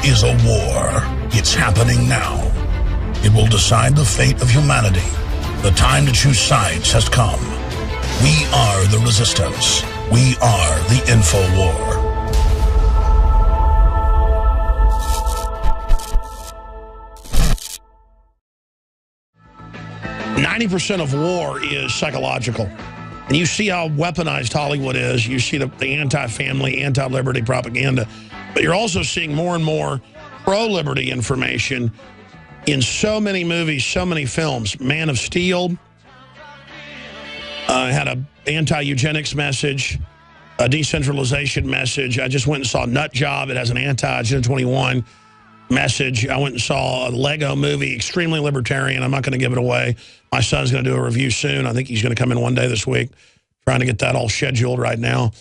is a war. It's happening now. It will decide the fate of humanity. The time to choose sides has come. We are the resistance. We are the info war. %90 of war is psychological. And you see how weaponized Hollywood is. You see the anti-family, anti-liberty propaganda. But you're also seeing more and more pro-liberty information in so many movies, so many films. Man of Steel had an anti-eugenics message, a decentralization message. I just went and saw Nut Job. It has an anti-Agenda 21 message. I went and saw a Lego movie, extremely libertarian. I'm not going to give it away. My son's going to do a review soon. I think he's going to come in one day this week, trying to get that all scheduled right now.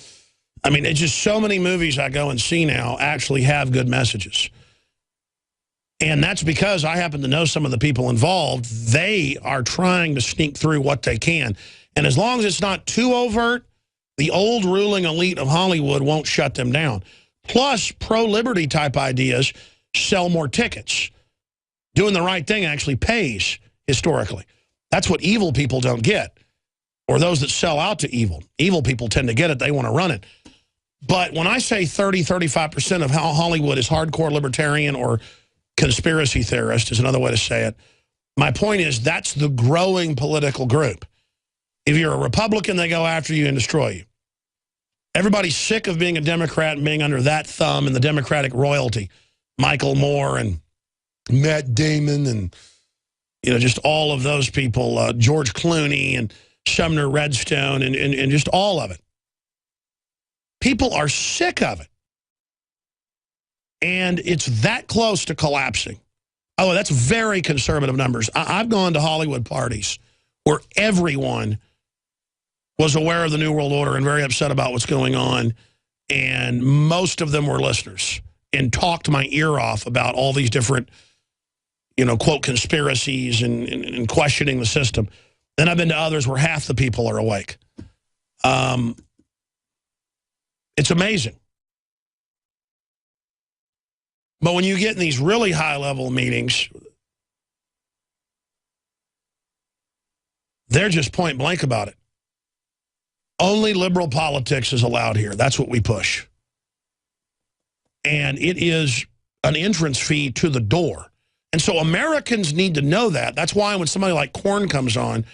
I mean, it's just so many movies I go and see now actually have good messages. And that's because I happen to know some of the people involved. They are trying to sneak through what they can. And as long as it's not too overt, the old ruling elite of Hollywood won't shut them down. Plus, pro-liberty type ideas sell more tickets. Doing the right thing actually pays, historically. That's what evil people don't get, or those that sell out to evil. Evil people tend to get it. They want to run it. But when I say 30-35% of how Hollywood is hardcore libertarian or conspiracy theorist is another way to say it, my point is that's the growing political group. If you're a Republican, they go after you and destroy you. Everybody's sick of being a Democrat and being under that thumb and the Democratic royalty. Michael Moore and Matt Damon and, you know, just all of those people, George Clooney and Sumner Redstone and just all of it. People are sick of it. And it's that close to collapsing. Oh, that's very conservative numbers. I've gone to Hollywood parties where everyone was aware of the New World Order and very upset about what's going on. And most of them were listeners and talked my ear off about all these different, you know, quote, conspiracies and questioning the system. Then I've been to others where half the people are awake. It's amazing. But when you get in these really high-level meetings, they're just point blank about it. Only liberal politics is allowed here. That's what we push. And it is an entrance fee to the door. And so Americans need to know that. That's why when somebody like Korn comes on,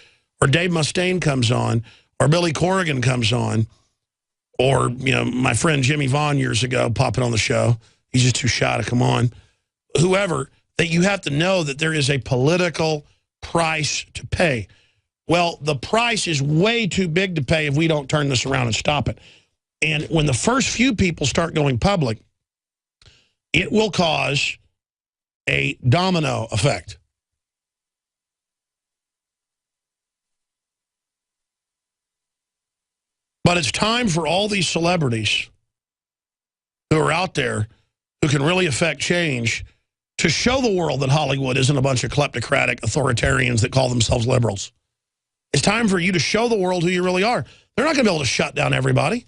or Dave Mustaine comes on, or Billy Corrigan comes on, or, you know, my friend Jimmy Vaughn years ago popping on the show, he's just too shy to come on, whoever, that you have to know that there is a political price to pay. Well, the price is way too big to pay if we don't turn this around and stop it. And when the first few people start going public, it will cause a domino effect. But it's time for all these celebrities who are out there who can really affect change to show the world that Hollywood isn't a bunch of kleptocratic authoritarians that call themselves liberals. It's time for you to show the world who you really are. They're not going to be able to shut down everybody.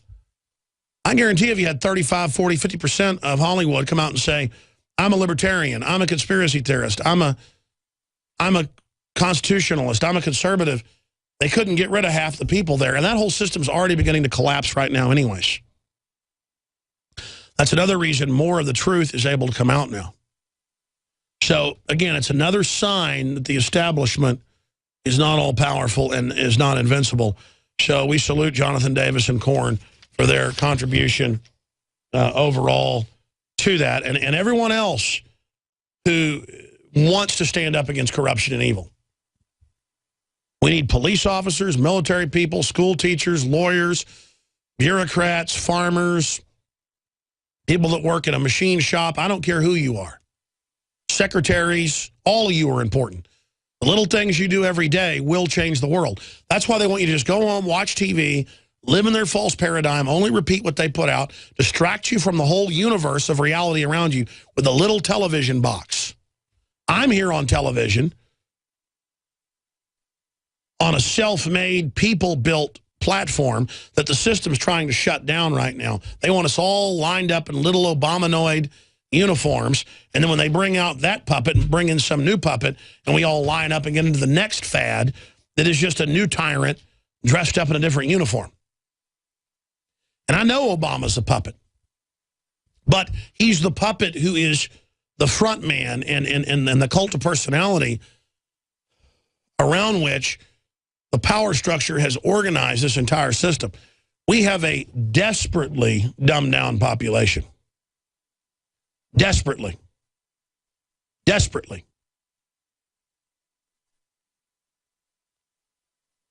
I guarantee if you had 35, 40, 50% of Hollywood come out and say, I'm a libertarian, I'm a conspiracy theorist, I'm a constitutionalist, I'm a conservative, they couldn't get rid of half the people there. And that whole system's already beginning to collapse right now anyways. That's another reason more of the truth is able to come out now. So, again, it's another sign that the establishment is not all-powerful and is not invincible. So we salute Jonathan Davis and Korn for their contribution overall to that, and everyone else who wants to stand up against corruption and evil. We need police officers, military people, school teachers, lawyers, bureaucrats, farmers, people that work in a machine shop. I don't care who you are. Secretaries, all of you are important. The little things you do every day will change the world. That's why they want you to just go home, watch TV, live in their false paradigm, only repeat what they put out, distract you from the whole universe of reality around you with a little television box. I'm here on television on a self-made, people-built platform that the system's trying to shut down right now. They want us all lined up in little Obamanoid uniforms, and then when they bring out that puppet and bring in some new puppet, and we all line up and get into the next fad that is just a new tyrant dressed up in a different uniform. And I know Obama's a puppet, but he's the puppet who is the front man and the cult of personality around which the power structure has organized this entire system. We have a desperately dumbed down population. Desperately. Desperately.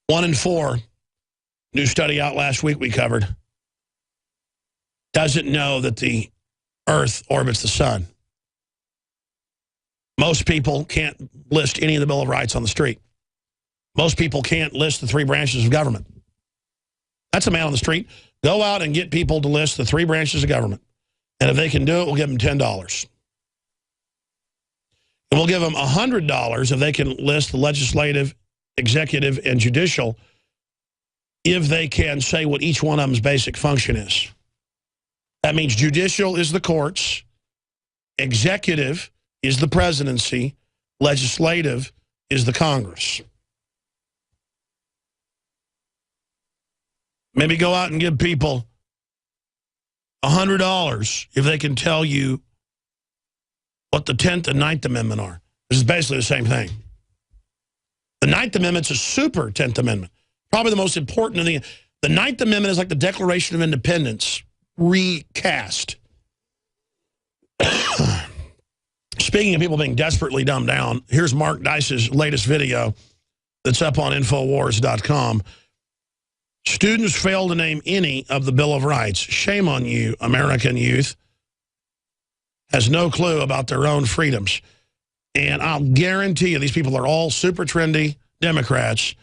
1 in 4, new study out last week we covered, doesn't know that the Earth orbits the sun. Most people can't list any of the Bill of Rights on the street. Most people can't list the 3 branches of government. That's a man on the street. Go out and get people to list the 3 branches of government. And if they can do it, we'll give them $10. And we'll give them $100 if they can list the legislative, executive, and judicial, if they can say what each one of them's basic function is. That means judicial is the courts, executive is the presidency, legislative is the Congress. Maybe go out and give people $100 if they can tell you what the 10th and 9th Amendment are. This is basically the same thing. The 9th Amendment's a super 10th Amendment. Probably the most important of the 9th Amendment is like the Declaration of Independence recast. Speaking of people being desperately dumbed down, here's Mark Dice's latest video that's up on Infowars.com. Students fail to name any of the Bill of Rights. Shame on you, American youth. Has no clue about their own freedoms. And I'll guarantee you these people are all super trendy Democrats.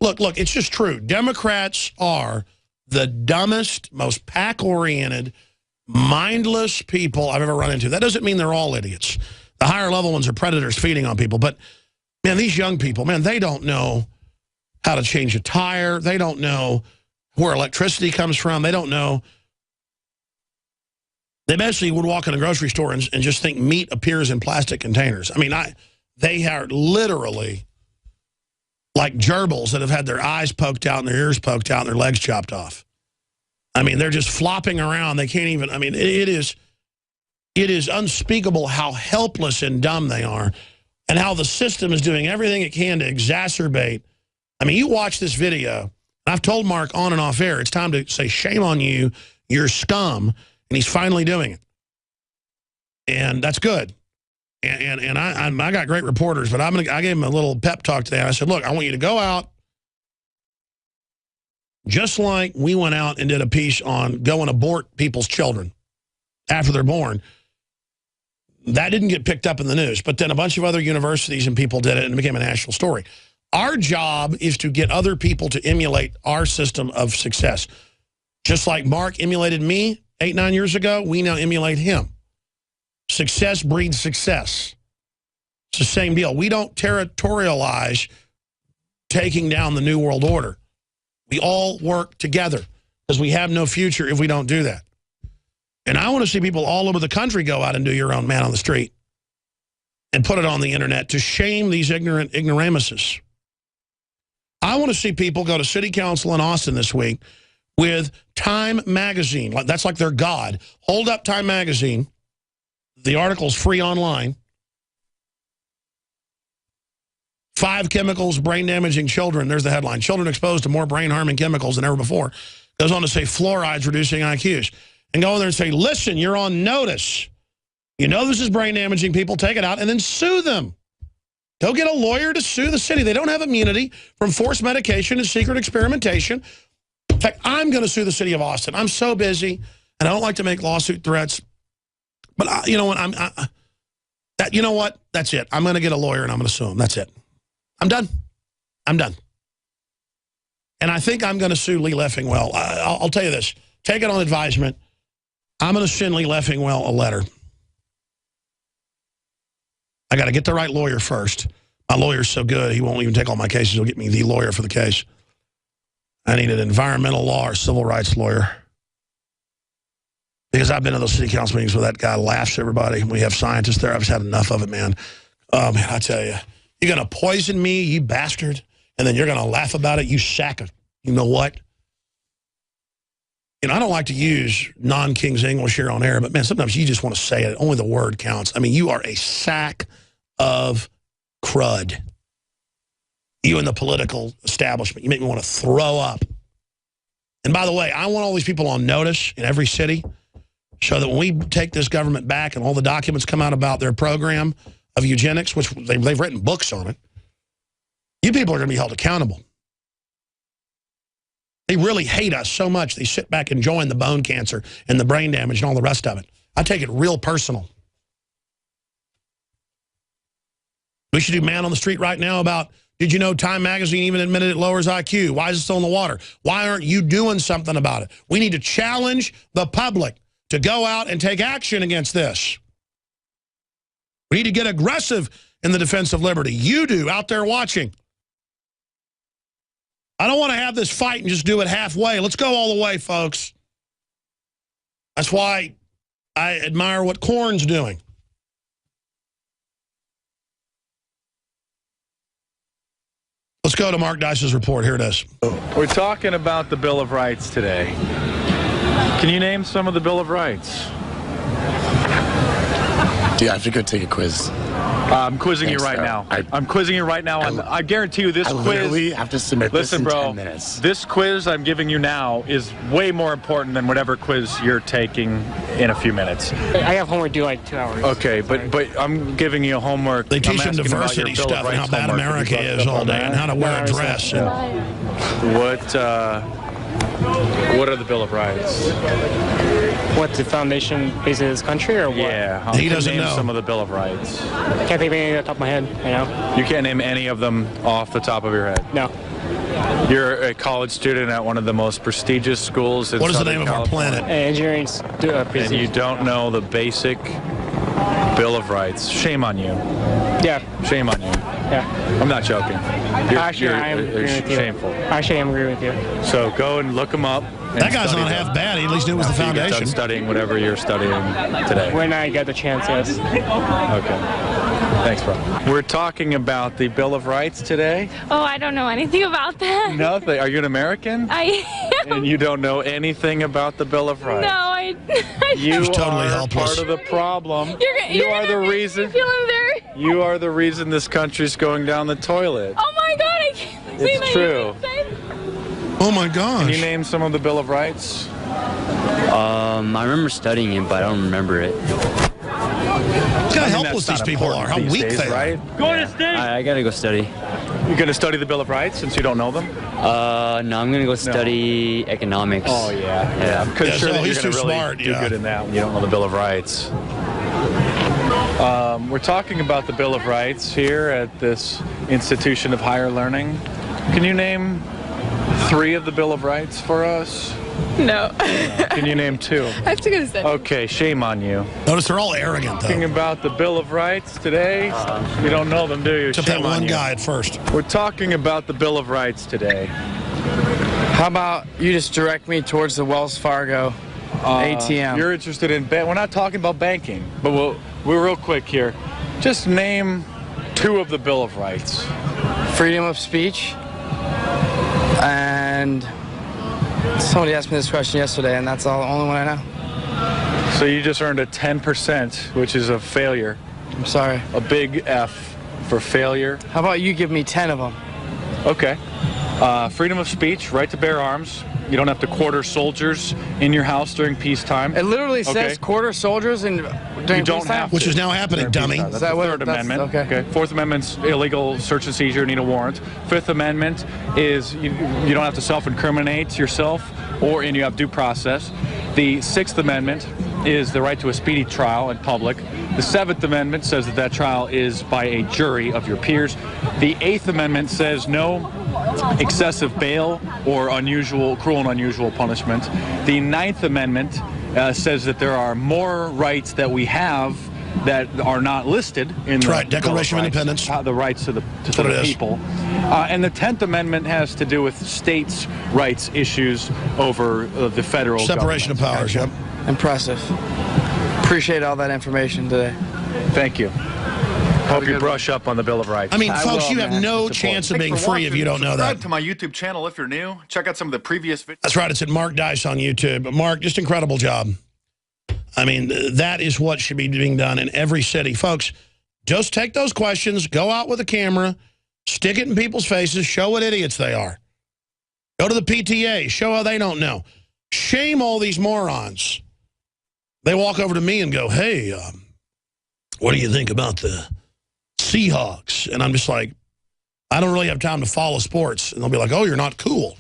Look, it's just true. Democrats are the dumbest, most pack-oriented, mindless people I've ever run into. That doesn't mean they're all idiots. The higher level ones are predators feeding on people. But, man, these young people, man, they don't know how to change a tire. They don't know where electricity comes from. They don't know. They basically would walk in a grocery store and just think meat appears in plastic containers. I mean, they are literally like gerbils that have had their eyes poked out and their ears poked out and their legs chopped off. I mean, they're just flopping around. They can't even, I mean, it is unspeakable how helpless and dumb they are and how the system is doing everything it can to exacerbate. I mean, you watch this video. I've told Mark on and off air, it's time to say, shame on you, you're scum, and he's finally doing it. And that's good. And I got great reporters, but I gave him a little pep talk today. I said, look, I want you to go out, just like we went out and did a piece on go and abort people's children after they're born. That didn't get picked up in the news, but then a bunch of other universities and people did it, and it became a national story. Our job is to get other people to emulate our system of success. Just like Mark emulated me 8, 9 years ago, we now emulate him. Success breeds success. It's the same deal. We don't territorialize taking down the New World Order. We all work together because we have no future if we don't do that. And I want to see people all over the country go out and do your own man on the street and put it on the internet to shame these ignorant ignoramuses. I want to see people go to City Council in Austin this week with Time Magazine. That's like their God. Hold up Time Magazine. The article's free online. 5 chemicals brain-damaging children. There's the headline. Children exposed to more brain-harming chemicals than ever before. Goes on to say fluoride's reducing IQs. And go in there and say, listen, you're on notice. You know this is brain-damaging people. Take it out and then sue them. Go get a lawyer to sue the city. They don't have immunity from forced medication and secret experimentation. In fact, I'm going to sue the city of Austin. I'm so busy, and I don't like to make lawsuit threats. But you know what? You know what? That's it. I'm going to get a lawyer, and I'm going to sue him. That's it. I'm done. I'm done. And I think I'm going to sue Lee Leffingwell. I'll tell you this. Take it on advisement. I'm going to send Lee Leffingwell a letter. I got to get the right lawyer first. My lawyer's so good, he won't even take all my cases. He'll get me the lawyer for the case. I need an environmental law or civil rights lawyer. Because I've been to those city council meetings where that guy laughs at everybody. We have scientists there. I've just had enough of it, man. Oh, man, I tell you. You're going to poison me, you bastard, and then you're going to laugh about it, you sack of, you know what? You know, I don't like to use non-King's English here on air, but, man, sometimes you just want to say it. Only the word counts. I mean, you are a sack of crud. You and the political establishment. You make me want to throw up. And by the way, I want all these people on notice in every city so that when we take this government back and all the documents come out about their program of eugenics, which they've written books on it, you people are going to be held accountable. They really hate us so much they sit back and join the bone cancer and the brain damage and all the rest of it. I take it real personal. We should do Man on the Street right now about, did you know Time Magazine even admitted it lowers IQ? Why is it still in the water? Why aren't you doing something about it? We need to challenge the public to go out and take action against this. We need to get aggressive in the defense of liberty. You do, out there watching. I don't want to have this fight and just do it halfway. Let's go all the way, folks. That's why I admire what Corn's doing. Let's go to Mark Dice's report. Here it is. We're talking about the Bill of Rights today. Can you name some of the Bill of Rights? Dude, I have to go take a quiz. I'm quizzing you right now. I'm quizzing you right now. I guarantee you this quiz... I literally have to submit this in 10 minutes. This quiz I'm giving you now is way more important than whatever quiz you're taking in a few minutes. I have homework due like 2 hours. Okay, but I'm giving you homework. They teach them diversity stuff and how bad America is all day and how to wear a dress. What are the Bill of Rights? What, the foundation basically of this country, or what? Yeah. He doesn't name know. some of the Bill of Rights. Can't think of any off the top of my head, you know? You can't name any of them off the top of your head? No. You're a college student at one of the most prestigious schools in What is the Southern name of our California. planet? Engineering. And you don't know the basic Bill of Rights. Shame on you. Yeah. Shame on you. Yeah. I'm not joking. Actually, I am agreeing with you. Shameful. Actually, I'm agreeing with you. So go and look them up. That guy's not half bad. He at least knew it was the After you get done foundation. studying whatever you're studying today. When I get the chance, yes. Okay. Thanks, bro. We're talking about the Bill of Rights today. Oh, I don't know anything about that. Nothing. Are you an American? I am. And you don't know anything about the Bill of Rights? No, I You totally are helpless. Part of the problem. You're are the reason. You are the reason this country's going down the toilet. Oh my God, I can't believe It's that true. you said. Oh, my gosh. Can you name some of the Bill of Rights? I remember studying it, but I don't remember it. Look how helpless these people are, how weak they are. Right? Go to state! I gotta go study. You're going to study the Bill of Rights since you don't know them? No, I'm gonna go study economics. Oh, yeah. Because Yeah, sure so that he's you're going too to really smart, do yeah. good in that when you don't know the Bill of Rights. We're talking about the Bill of Rights here at this institution of higher learning. Can you name 3 of the Bill of Rights for us? No. Can you name 2? I have to go to study. Okay, shame on you. Notice they're all arrogant, Talking though. about the Bill of Rights today. You don't know them, do you? Except that Shame on one you. guy at first. We're talking about the Bill of Rights today. How about you just direct me towards the Wells Fargo ATM? You're interested in we're not talking about banking, but we're real quick here. Just name 2 of the Bill of Rights. Freedom of speech. And somebody asked me this question yesterday, and that's the only one I know. So you just earned a 10%, which is a failure. I'm sorry. A big F for failure. How about you give me 10 of them? Okay. Freedom of speech, right to bear arms. You don't have to quarter soldiers in your house during peacetime. It literally says Okay. quarter soldiers and during You don't peacetime? have to. Which is now happening, During dummy. peacetime. That's Is that the what- Third that's- Amendment. okay. Fourth Amendment's illegal search and seizure, need a warrant. Fifth Amendment is you don't have to self-incriminate yourself, and you have due process. The Sixth Amendment is the right to a speedy trial in public. The Seventh Amendment says that trial is by a jury of your peers. The Eighth Amendment says no excessive bail or cruel and unusual punishment. The Ninth Amendment says that there are more rights that we have that are not listed in That's the right, Declaration of Independence. The rights to the people. And the 10th Amendment has to do with states' rights issues over the federal separation of powers. Yep. Impressive. Appreciate all that information today. Thank you. Hope you brush up on the Bill of Rights. I mean, folks, you have no chance of being free if you don't know that. Subscribe to my YouTube channel if you're new. Check out some of the previous videos. That's right. It's at Mark Dice on YouTube. But Mark, just incredible job. I mean, that is what should be being done in every city. Folks, just take those questions, go out with a camera, stick it in people's faces, show what idiots they are. Go to the PTA, show how they don't know. Shame all these morons. They walk over to me and go, hey, what do you think about the Seahawks? And I'm just like, I don't really have time to follow sports. And they'll be like, oh, you're not cool.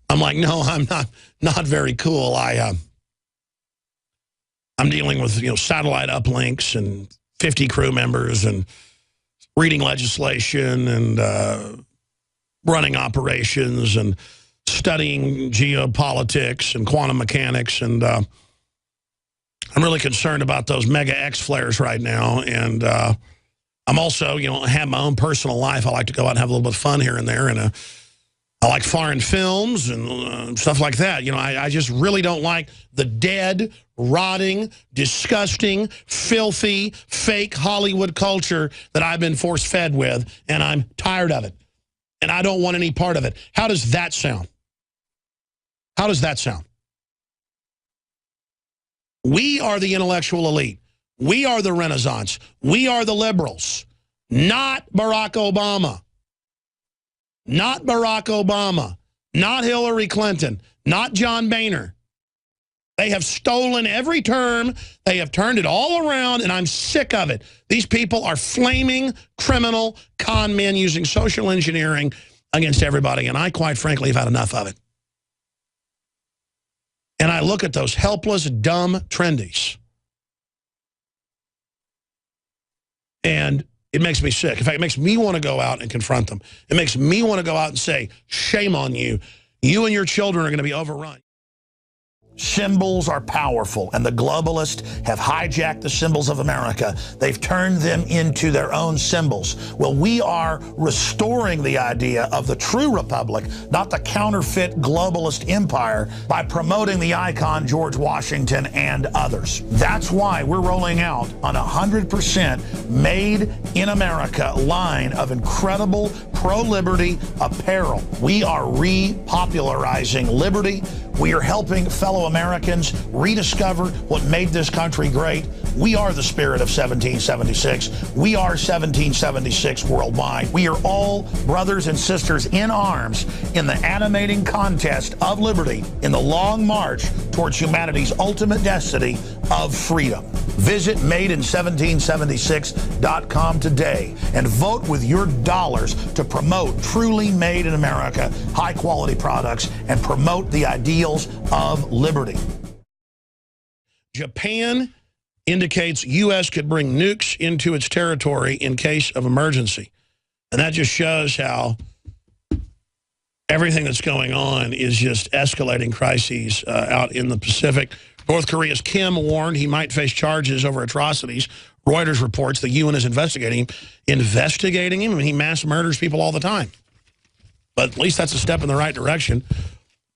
I'm like, no, I'm not very cool. I'm dealing with, satellite uplinks and 50 crew members and reading legislation and running operations and studying geopolitics and quantum mechanics. And I'm really concerned about those mega X flares right now. And I'm also, I have my own personal life. I like to go out and have a little bit of fun here and there. And I like foreign films and stuff like that. I just really don't like the dead, rotting, disgusting, filthy, fake Hollywood culture that I've been force-fed with, and I'm tired of it. And I don't want any part of it. How does that sound? How does that sound? We are the intellectual elite. We are the Renaissance. We are the liberals, not Barack Obama. Not Barack Obama, not Hillary Clinton, not John Boehner. They have stolen every term. They have turned it all around, and I'm sick of it. These people are flaming criminal con men using social engineering against everybody, and I, quite frankly, have had enough of it. And I look at those helpless, dumb trendies, and it makes me sick. In fact, it makes me want to go out and confront them. It makes me want to go out and say, shame on you. You and your children are going to be overrun. Symbols are powerful, and the globalists have hijacked the symbols of America. They've turned them into their own symbols. Well, we are restoring the idea of the true republic, not the counterfeit globalist empire, by promoting the icon George Washington and others. That's why we're rolling out on 100% made in America line of incredible pro-liberty apparel. We are repopularizing liberty. We are helping fellow Americans rediscover what made this country great. We are the spirit of 1776. We are 1776 worldwide. We are all brothers and sisters in arms in the animating contest of liberty in the long march towards humanity's ultimate destiny of freedom. Visit madein1776.com today and vote with your dollars to promote truly made in America, high-quality products, and promote the ideals of liberty. Japan indicates U.S. could bring nukes into its territory in case of emergency. And that just shows how everything that's going on is just escalating crises out in the Pacific. North Korea's Kim warned he might face charges over atrocities. Reuters reports the UN is investigating him. I mean, he mass murders people all the time. But at least that's a step in the right direction.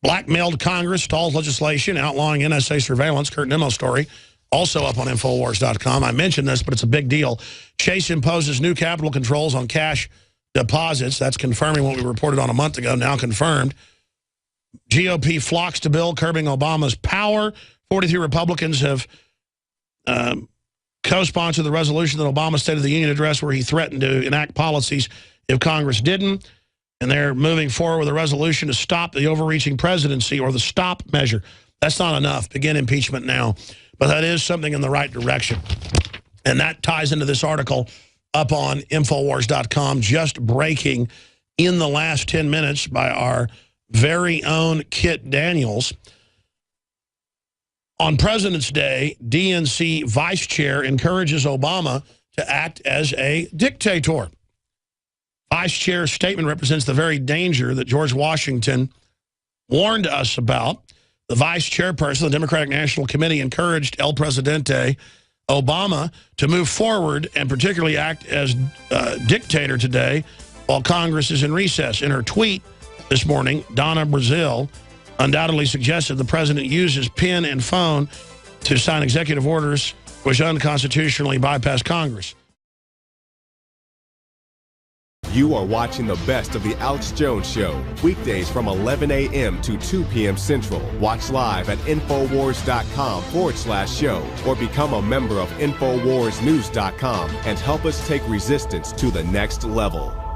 Blackmailed Congress, stalls legislation outlawing NSA surveillance. Kurt Nimmo's story, also up on Infowars.com. I mentioned this, but it's a big deal. Chase imposes new capital controls on cash deposits. That's confirming what we reported on a month ago, now confirmed. GOP flocks to bill curbing Obama's power. 43 Republicans have co-sponsored the resolution that Obama's State of the Union address where he threatened to enact policies if Congress didn't. And they're moving forward with a resolution to stop the overreaching presidency, or the stop measure. That's not enough. Begin impeachment now. But that is something in the right direction. And that ties into this article up on Infowars.com, just breaking in the last 10 minutes by our very own Kit Daniels. On President's Day, DNC vice chair encourages Obama to act as a dictator. Vice chair's statement represents the very danger that George Washington warned us about. The vice chairperson of the Democratic National Committee encouraged El Presidente Obama to move forward and particularly act as dictator today while Congress is in recess. In her tweet this morning, Donna Brazile undoubtedly suggested the president use his pen and phone to sign executive orders which unconstitutionally bypass Congress. You are watching the best of the Alex Jones Show, weekdays from 11 a.m. to 2 p.m. Central. Watch live at Infowars.com/show or become a member of InfoWarsNews.com and help us take resistance to the next level.